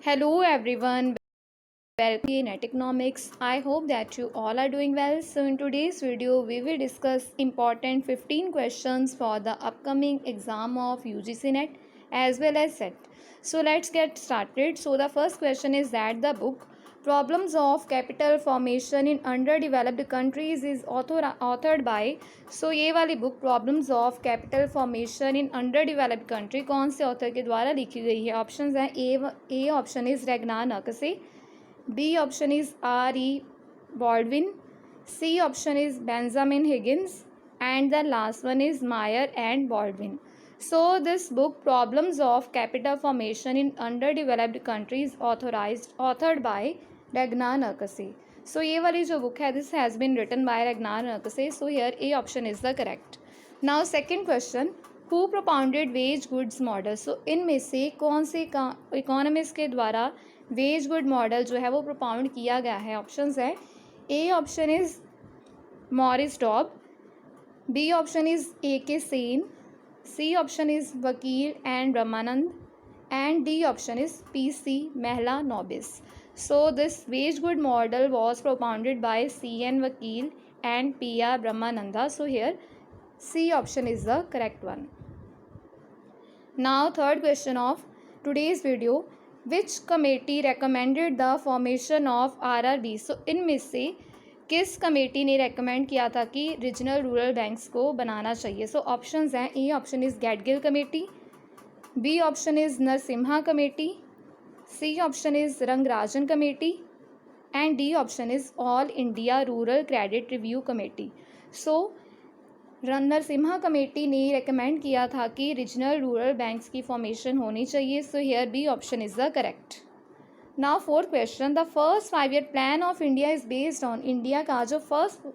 Hello everyone, welcome in economics. I hope that you all are doing well. So in today's video we will discuss important 15 questions for the upcoming exam of UGC NET as well as SET. So let's get started. So the first question is that the book Problems of Capital Formation in Underdeveloped Countries is authored by सो ये वाली book problems of capital formation in under developed country कौन से author के द्वारा लिखी गई है। Options हैं A option is Ragnar Nurkse, B option is R E Baldwin, C option is Benjamin Higgins and the last one is Meier and Baldwin. So this book problems of capital formation in underdeveloped countries authored by Ragnar Nurkse. So ये वाली जो book है this has been written by Ragnar Nurkse. So here A option is the correct. Now second question, who propounded wage goods model. सो इनमें से कौन से economist के द्वारा वेज गुड मॉडल जो है वो प्रोपाउंड किया गया है। ऑप्शंस है A option is Maurice Dobb, B option is A K Sen, C option is Vakil and Brahmananda and D option is P C Mahalanobis. So this wage good model was propounded by C.N. Vakil and P.R. Brahmananda. So here C option is the correct one. Now third question of today's video, which committee recommended the formation of RRB? So इनमें से किस committee ने recommend किया था कि regional rural banks को बनाना चाहिए। So options हैं A option is Gadgil committee, B option is Narasimha committee, C option is Rangarajan committee and D option is all India rural credit review committee. So Narasimha committee ने recommend किया था कि रीजनल रूरल बैंक्स की formation होनी चाहिए। So here B option is the correct. Now fourth question, the first 5 year plan of India is based on. India का जो first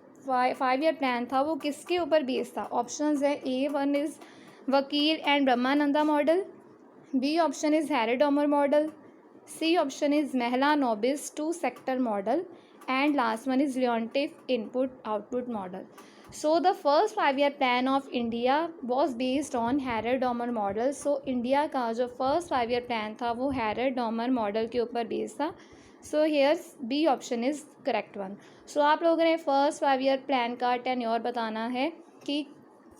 5 year plan था वो किसके ऊपर बेस्ड था। ऑप्शंस है A one is Vakil and Brahmananda model, B option is Harrod Domar model, C option is Mehla Nobis 2-sector model and last one is Leontief input-output model. So the first 5-year plan of India was based on Harrod-Domar model. So India का जो first 5-year plan था वो Harrod-Domar model के ऊपर based था। So here B option is correct one. So आप लोगों ने first 5-year plan का टेन्योर बताना है कि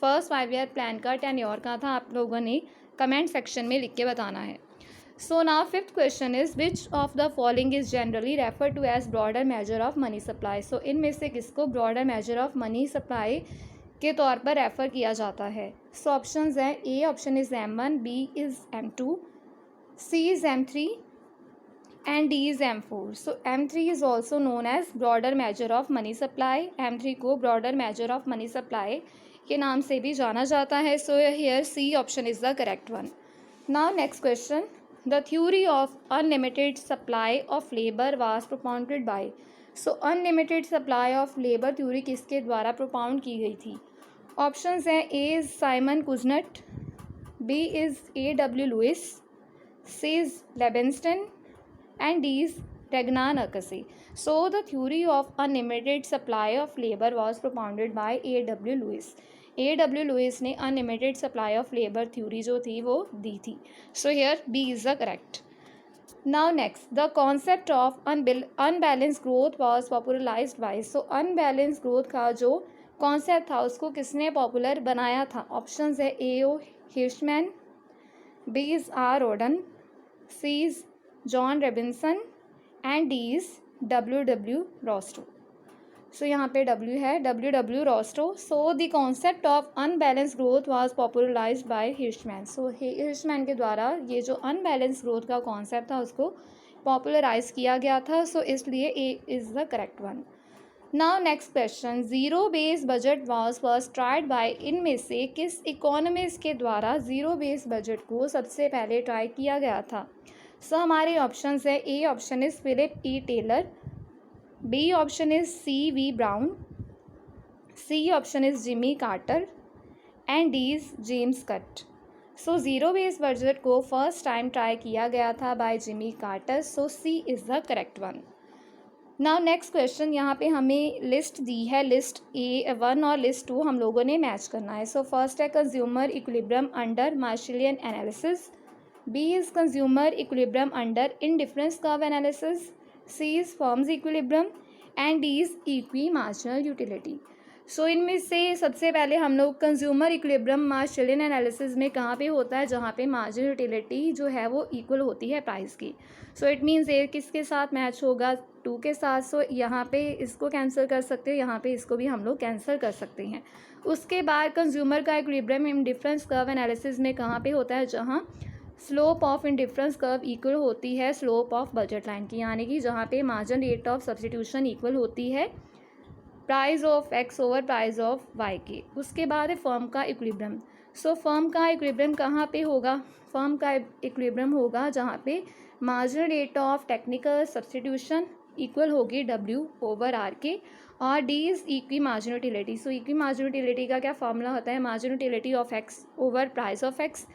first 5-year plan का टेन्योर का था, आप लोगों ने कमेंट सेक्शन में लिख के बताना है। So now fifth question is which of the following is generally referred to as broader measure of money supply. So इनमें से किसको broader measure of money supply के तौर पर रेफ़र किया जाता है। सो ऑप्शंस हैं A option is M1, B is M2, C is M3 and D is M4. So M3 is also known as broader measure of money supply. M3 को broader measure of money supply के नाम से भी जाना जाता है। So here C option is the correct one. Now next question, the theory of unlimited supply of labor was propounded by. So unlimited supply of labor theory किसके द्वारा propound की गई थी। ऑप्शंस हैं A is Simon Kuznets, B is A W Lewis, C is Leibenstein and D is Ragnar Nurkse. So the theory of unlimited supply of labour was propounded by A W Lewis. A W Lewis ने unlimited supply of labour theory जो थी वो दी थी। So here B is the correct. Now next, the concept of unbalanced growth was popularised by. So unbalanced growth का जो concept था उसको किसने पॉपुलर बनाया था। ऑप्शंस है A O Hirschman, B is Rodan, C is Joan Robinson and D is W W Rostow. So यहाँ पे W है, W W Rostow. So the concept of unbalanced growth was popularised by Hirschman. So Hirschman के द्वारा ये जो unbalance growth का concept था उसको पॉपुलराइज किया गया था। सो इसलिए A is the correct one. Now next question, zero base budget was first tried bye. इनमें से किस इकोनॉमिस्ट के द्वारा ज़ीरो बेस बजट को सबसे पहले ट्राई किया गया था। सो हमारे ऑप्शंस है A option is Philip E Taylor, B option is C V Brown, C option is Jimmy Carter and D is James Cutt. So zero base budget को first time try किया गया था by Jimmy Carter. So C is the correct one. Now next question, यहाँ पे हमें list दी है, list A one और लिस्ट टू हम लोगों ने मैच करना है। सो फर्स्ट है consumer equilibrium under Marshallian analysis, B is consumer equilibrium under indifference curve analysis. C is firm's equilibrium and D is equi-marginal utility. सो इनमें से सबसे पहले हम लोग कंज्यूमर इक्विलिब्रियम मार्शलियन एनालिसिस में कहाँ पे होता है, जहाँ पे मार्जिनल यूटिलिटी जो है वो इक्वल होती है प्राइस की. सो इट मीन्स ए किसके साथ मैच होगा, 2 के साथ. सो यहाँ पे इसको कैंसिल कर सकते हो, यहाँ पे इसको भी हम लोग कैंसिल कर सकते हैं. उसके बाद कंज्यूमर का इक्विलिब्रियम इंडिफरेंस कर्व एनालिसिस में कहाँ पे होता है, जहाँ slope of indifference curve equal होती है स्लोप ऑफ बजट लाइन की, यानी कि जहाँ पे margin rate of substitution equal होती है price of X over price of Y के. उसके बाद है फर्म का इक्विलिब्रियम. सो फर्म का इक्विलिब्रियम कहाँ पे होगा, फर्म का इक्विलिब्रियम होगा जहाँ पे marginal rate of technical substitution equal होगी डब्ल्यू ओवर आर के और D is equi marginal utility. So equi marginal utility का क्या फॉर्मूला होता है, marginal utility of X over price of X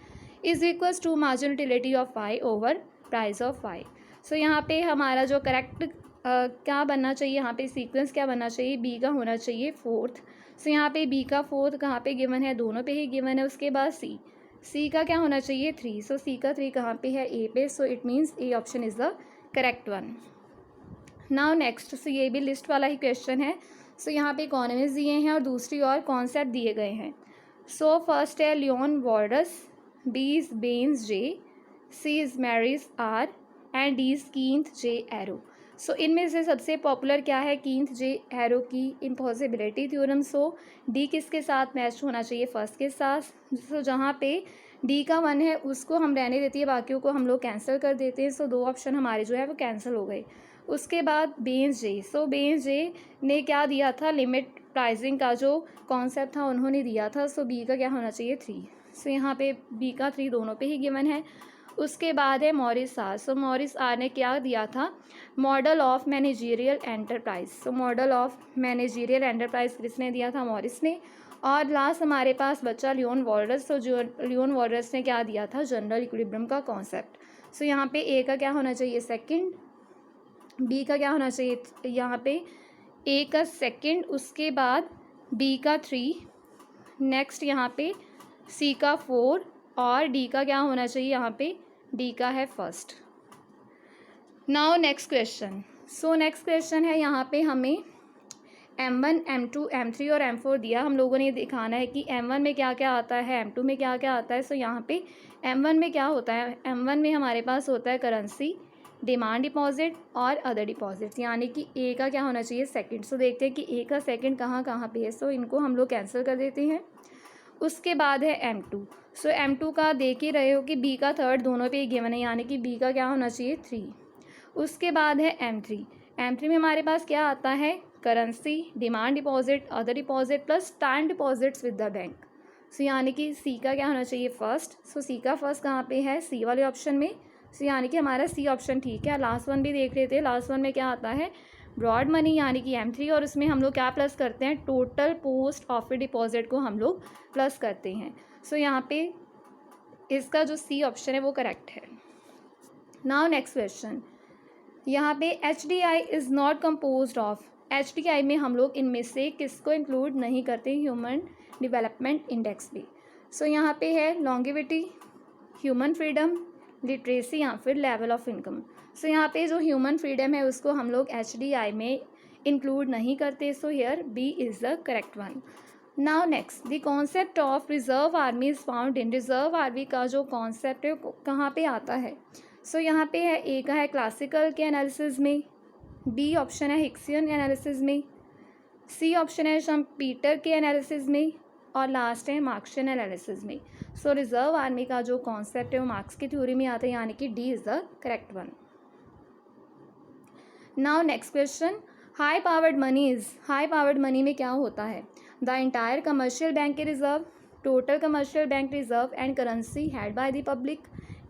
is equals to marginal utility of Y over price of Y. So यहाँ पे हमारा जो करेक्ट क्या बनना चाहिए, यहाँ पे सीक्वेंस क्या बनना चाहिए, बी का होना चाहिए फोर्थ. सो यहाँ पे बी का फोर्थ कहाँ पे गिवन है, दोनों पे ही गिवन है. उसके बाद सी का क्या होना चाहिए 3. सो सी का 3 कहाँ पे है, ए पे. So it means A option is the correct one. Now next, so ये भी लिस्ट वाला ही क्वेश्चन है. सो यहाँ पे इकोनॉमिक्स दिए हैं और दूसरी और कॉन्सेप्ट दिए गए हैं. सो फर्स्ट है Leon Walras, B is Baines J, C is Maris R and D is Kenneth J Arrow. So इनमें से सबसे पॉपुलर क्या है, कीन्थ जे एरो की इम्पॉसिबिलिटी थ्योरम. सो डी किसके साथ मैच होना चाहिए, फर्स्ट के साथ. सो जहाँ पे डी का 1 है उसको हम रहने देती है, बाकियों को हम लोग कैंसिल कर देते हैं. सो 2 ऑप्शन हमारे जो है वो कैंसिल हो गए. उसके बाद बेन्स जे. सो बेन्स जे ने क्या दिया था, लिमिट प्राइसिंग का जो कॉन्सेप्ट था उन्होंने दिया था. सो बी का क्या होना चाहिए 3. सो यहाँ पे बी का 3 दोनों पे ही गिवन है. उसके बाद है Marris R. So Marris R ने क्या दिया था, model of managerial enterprise. So model of managerial enterprise किसने दिया था, मॉरिस ने. और लास्ट हमारे पास बचा लियोन वॉल्डर्स. तो जो लियोन वॉल्डर्स ने क्या दिया था, जनरल इक्विलिब्रियम का कॉन्सेप्ट. सो यहाँ पे ए का क्या होना चाहिए सेकंड, बी का क्या होना चाहिए, यहाँ पे ए का सेकंड, उसके बाद बी का 3, नेक्स्ट यहाँ पे सी का 4 और डी का क्या होना चाहिए, यहाँ पे डी का है first. Now next question. So next question है, यहाँ पे हमें M1, M2, M3 और M4 दिया. हम लोगों ने दिखाना है कि M1 में क्या क्या आता है, M2 में क्या क्या आता है. सो यहाँ पे M1 में क्या होता है, M1 में हमारे पास होता है करेंसी, डिमांड डिपॉजिट और अदर डिपॉजिट, यानी कि ए का क्या होना चाहिए सेकंड. सो देखते हैं कि ए का सेकंड कहाँ कहाँ पे है. सो इनको हम लोग कैंसिल कर देते हैं. उसके बाद है M2. सो M2 का देख ही रहे हो कि बी का थर्ड दोनों पे ही गिवन है, यानी कि बी का क्या होना चाहिए 3. उसके बाद है M3. M3 में हमारे पास क्या आता है, currency, demand deposit, other deposit plus time deposits with the bank. So यानी कि सी का क्या होना चाहिए फर्स्ट. सो सी का फर्स्ट कहाँ पे है, सी वाले ऑप्शन में. सो यानी कि हमारा सी ऑप्शन ठीक है. लास्ट वन भी देख लेते हैं. लास्ट वन में क्या आता है, ब्रॉड मनी, यानी कि M3 और उसमें हम लोग क्या प्लस करते हैं, टोटल पोस्ट ऑफिस डिपॉजिट को हम लोग प्लस करते हैं. सो यहाँ पे इसका जो सी ऑप्शन है वो करेक्ट है. नाउ नेक्स्ट क्वेश्चन, यहाँ पे HDI is not composed of. HDI में हम लोग इनमें से किसको इंक्लूड नहीं करते, ह्यूमन डेवलपमेंट इंडेक्स भी. सो यहाँ पे है लॉन्गेविटी, ह्यूमन फ्रीडम, लिटरेसी या फिर लेवल ऑफ इनकम. सो यहाँ पे जो ह्यूमन फ्रीडम है उसको हम लोग HDI में इंक्लूड नहीं करते. So here B is the correct one. Now next, the concept of reserve army is found in. Reserve army का जो कॉन्सेप्ट है कहाँ पे आता है. सो यहाँ पे है, ए का है क्लासिकल के एनालिसिस में, बी ऑप्शन है हिक्सियन एनालिसिस में, सी ऑप्शन है शम्पीटर के एनालिसिस में और लास्ट है मार्क्सियन एनालिसिस में. सो रिजर्व आर्मी का जो कॉन्सेप्ट है वो मार्क्स की थ्योरी में आता है, यानी कि D is the correct one. Now next question, high powered money is. High powered money में क्या होता है, द इंटायर कमर्शियल बैंक के reserve, total commercial bank reserve and currency had by the public,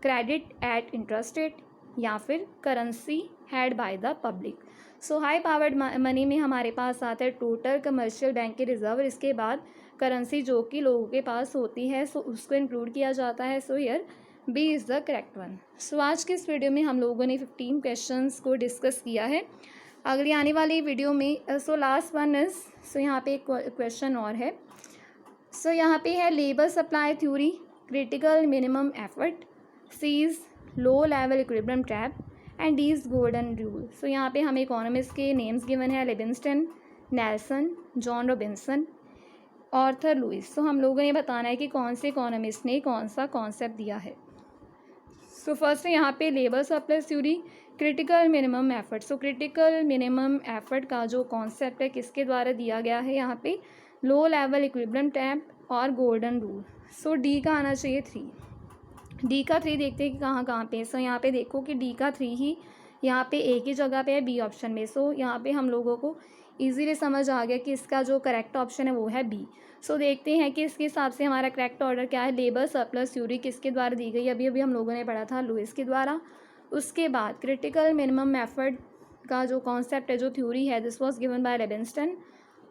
credit at interest rate या फिर currency had by the public. So high powered money में हमारे पास आता है टोटल कमर्शियल बैंक के reserve, इसके बाद करेंसी जो कि लोगों के पास होती है, सो उसको इंक्लूड किया जाता है. So here B is the correct one. So आज के इस वीडियो में हम लोगों ने 15 क्वेश्चंस को डिस्कस किया है. अगली आने वाली वीडियो में सो लास्ट वन इज़, सो यहाँ पे एक क्वेश्चन और है. सो यहाँ पे है labour supply theory, critical minimum effort, C is low level equilibrium trap and D is golden rule. So यहाँ पे हमें इकोनॉमिस्ट के नेम्स गिवन है, Livingston, Nelson, Joan Robinson, Arthur Lewis. तो हम लोगों ने बताना है कि कौन से इकोनॉमिस्ट ने कौन सा कॉन्सेप्ट दिया है। सो फर्स्ट यहाँ पे labour surplus theory, critical minimum effort. So critical minimum effort का जो कॉन्सेप्ट है किसके द्वारा दिया गया है, यहाँ पे लो लेवल इक्विलिब्रियम ट्रैप और गोल्डन रूल। सो डी का आना चाहिए 3। डी का 3 देखते हैं कि कहाँ कहाँ पे। सो यहाँ पे देखो कि डी का 3 ही यहाँ पे एक ही जगह पे है, बी ऑप्शन में। सो यहाँ पे हम लोगों को इजीली समझ आ गया कि इसका जो करेक्ट ऑप्शन है वो है बी। सो देखते हैं कि इसके हिसाब से हमारा करेक्ट ऑर्डर क्या है। लेबर सरप्लस थ्योरी किसके द्वारा दी गई, अभी अभी हम लोगों ने पढ़ा था, लुइस के द्वारा। उसके बाद क्रिटिकल मिनिमम मेथड का जो कॉन्सेप्ट है, जो थ्योरी है, this was given by Livingstone.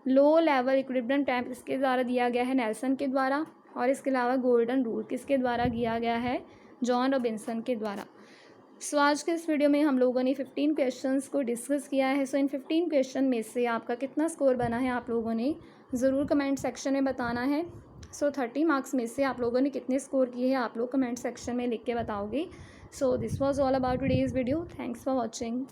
Low level equilibrium trap इसके द्वारा दिया गया है, नेल्सन के द्वारा। और इसके अलावा गोल्डन रूल किसके द्वारा दिया गया है, जॉन रॉबिन्सन के द्वारा। सो आज के इस वीडियो में हम लोगों ने 15 क्वेश्चंस को डिस्कस किया है। सो इन 15 क्वेश्चन में से आपका कितना स्कोर बना है आप लोगों ने ज़रूर कमेंट सेक्शन में बताना है। सो 30 मार्क्स में से आप लोगों ने कितने स्कोर किए हैं आप लोग कमेंट सेक्शन में लिख के बताओगे। So this was all about today's video. Thanks for watching.